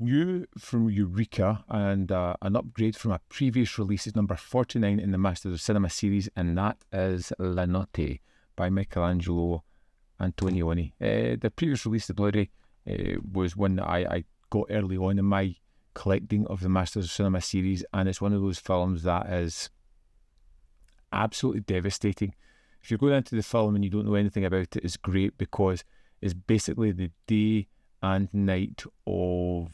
New from Eureka and an upgrade from a previous release is number 49 in the Masters of Cinema series, and that is La Notte by Michelangelo Antonioni. The previous release, the Blu-ray, was one that I got early on in my collecting of the Masters of Cinema series, and it's one of those films that is absolutely devastating. If you're going into the film and you don't know anything about it, it's great because it's basically the day and night of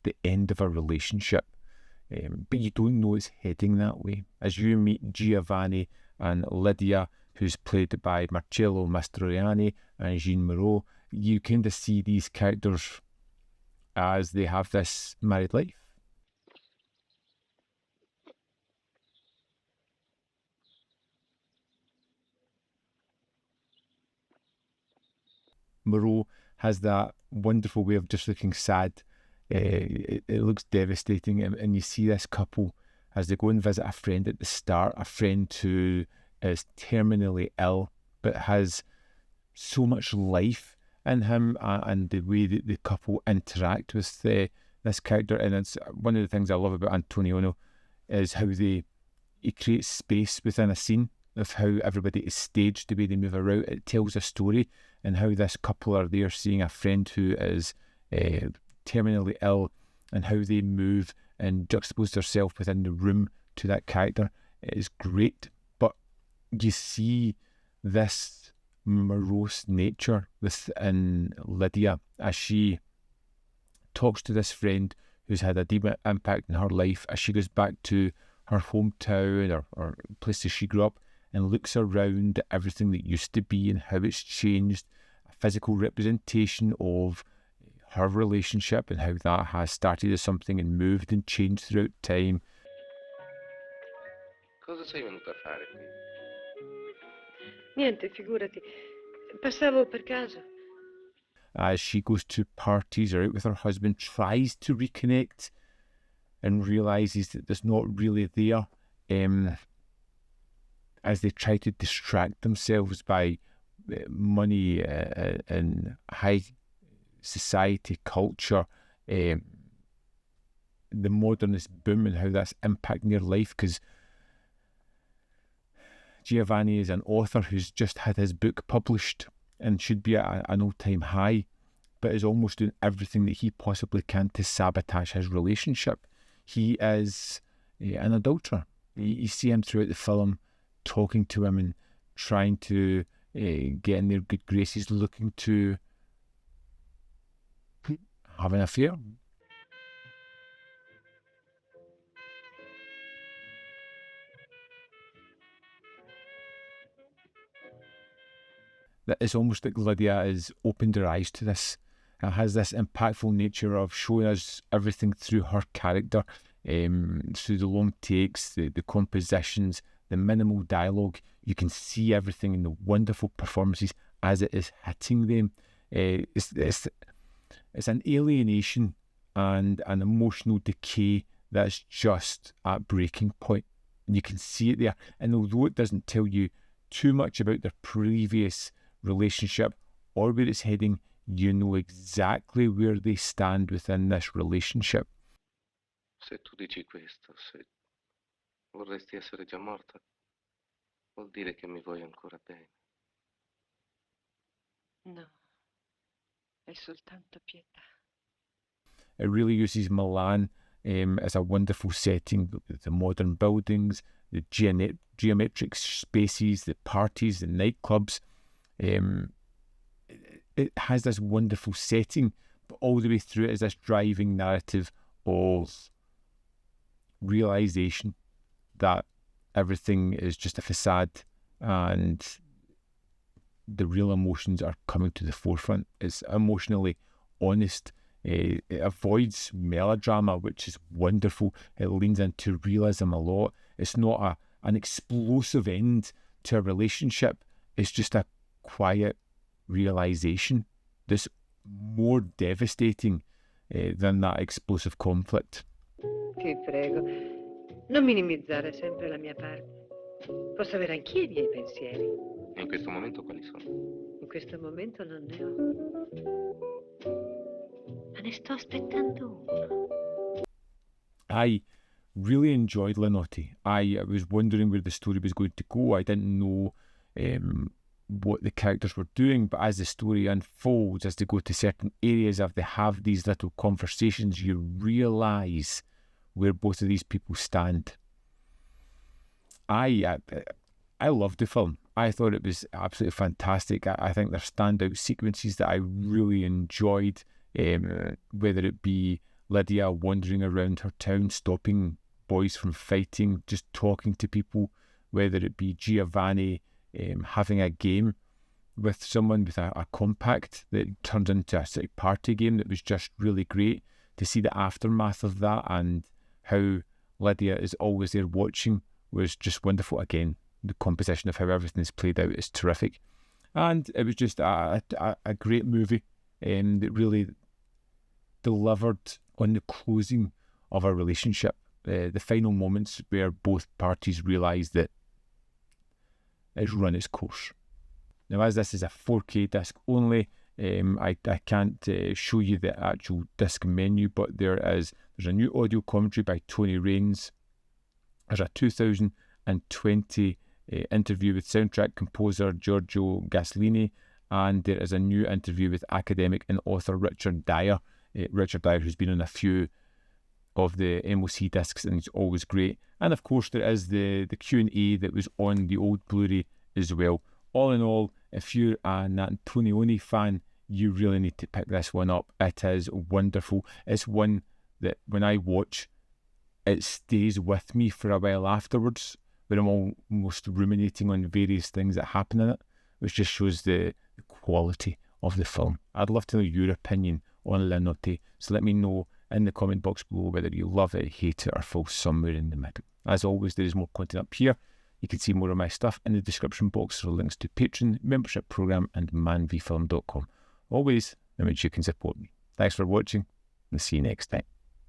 the end of a relationship, but you don't know it's heading that way. As you meet Giovanni and Lydia, who's played by Marcello Mastroianni and Jeanne Moreau, you kind of see these characters as they have this married life. Moreau has that wonderful way of just looking sad. It looks devastating, and you see this couple as they go and visit a friend at the start, a friend who is terminally ill but has so much life in him, and the way that the couple interact with this character. And it's one of the things I love about Antonioni is how he creates space within a scene of how everybody is staged, the way they move around. It tells a story, and how this couple are there seeing a friend who is terminally ill, and how they move and juxtapose themselves within the room to that character. It is great, but you see this morose nature within Lydia as she talks to this friend who's had a deep impact in her life, as she goes back to her hometown or places she grew up and looks around at everything that used to be and how it's changed, a physical representation of her relationship and how that has started as something and moved and changed throughout time. Cosa sei venuta a fare qui? Niente, figurati. Passavo per caso. As she goes to parties or out with her husband, tries to reconnect and realises that there's not really there, as they try to distract themselves by money and high society culture, the modernist boom and how that's impacting your life. Because Giovanni is an author who's just had his book published and should be at an all-time high, but is almost doing everything that he possibly can to sabotage his relationship. He is an adulterer. You see him throughout the film talking to him and trying to get in their good graces, looking to have an affair. That it's almost like Lydia has opened her eyes to this. It has this impactful nature of showing us everything through her character, through the long takes, the compositions, the minimal dialogue. You can see everything in the wonderful performances as it is hitting them. It's an alienation and an emotional decay that's just at breaking point. And you can see it there. And although it doesn't tell you too much about their previous relationship or where it's heading, you know exactly where they stand within this relationship. Se tu dici questo, se vorresti essere già morta, vuol dire che mi vuoi ancora bene. No, è soltanto pietà. It really uses Milan as a wonderful setting, the modern buildings, the geometric spaces, the parties, the nightclubs. It has this wonderful setting, but all the way through it is this driving narrative of realisation that everything is just a facade and the real emotions are coming to the forefront. It's emotionally honest. It avoids melodrama, which is wonderful. It leans into realism a lot. It's not an explosive end to a relationship. It's just a quiet realisation that's more devastating than that explosive conflict. Ti prego, non minimizzare sempre la mia parte. Posso avere anch'io i miei pensieri. In questo momento quali sono? In questo momento non ne ho. Ma ne sto aspettando uno. I really enjoyed La Notte. I was wondering where the story was going to go. I didn't know what the characters were doing, but as the story unfolds, as they go to certain areas, as they have these little conversations, you realise where both of these people stand. I loved the film. I thought it was absolutely fantastic. I think there's standout sequences that I really enjoyed, whether it be Lydia wandering around her town, stopping boys from fighting, just talking to people, whether it be Giovanni having a game with someone with a compact that turned into a sort of party game that was just really great. To see the aftermath of that and how Lydia is always there watching was just wonderful. Again, the composition of how everything is played out is terrific. And it was just a great movie that really delivered on the closing of a relationship. The final moments where both parties realise that it's run its course. Now, as this is a 4K disc only, I can't show you the actual disc menu, but there's a new audio commentary by Tony Raines. There's a 2020 interview with soundtrack composer Giorgio Gaslini, and there is a new interview with academic and author Richard Dyer. Richard Dyer, who's been on a few of the MOC discs, and he's always great. And of course, there is the Q&A that was on the old Blu-ray as well. All in all, if you're an Antonioni fan, you really need to pick this one up. It is wonderful. It's one that when I watch, it stays with me for a while afterwards, when I'm almost ruminating on various things that happen in it, which just shows the quality of the film. I'd love to know your opinion on La Notte, so let me know in the comment box below whether you love it, hate it, or fall somewhere in the middle. As always, there is more content up here. You can see more of my stuff in the description box. There are links to Patreon, membership program, and manvfilm.com. Always in which you can support me. Thanks for watching, and see you next time.